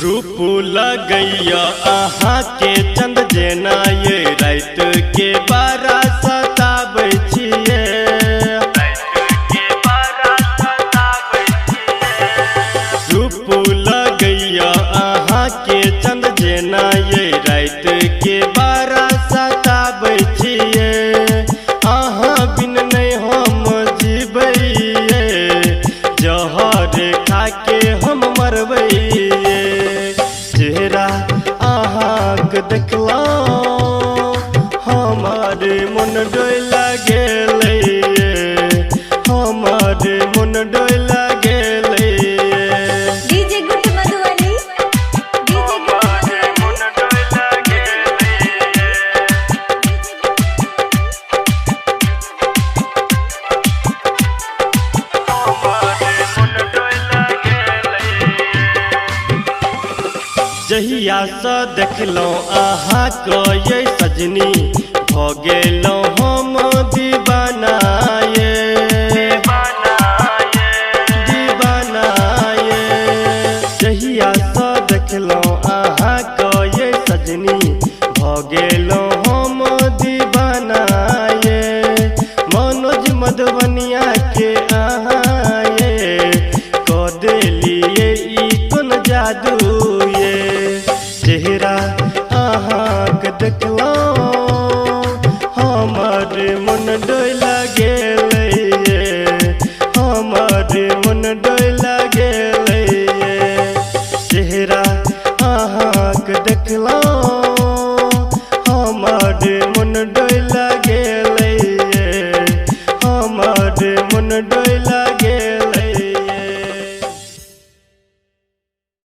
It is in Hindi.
रूप लगैया अहाँ के चंद जेना ये रात के 12 सताबै छियै। रूप लगैया अहाँ के चंद जेना ये रात के 12 सताबै छियै। अहाँ बिन नहीं हम जीबै, जहर खा के हम मरबै। चेहरा अहाँक देखलहुँ हमार मन डोला गेलै, हमार मन डोला गेलै। डीजे गुट मधुबनी, डीजे गुट मधुबनी। जहिया से देखलहुँ अहाँके ये सजनी, भ गेलहुँ हम दीवाना ये, दीवाना ये। जहिया से देखलहुँ अहाँके ये सजनी, भ गेलहुँ हम दीवाना ये। मनोज मधुबनिया के अहाँ ये, क देलियै ई कोन जादू।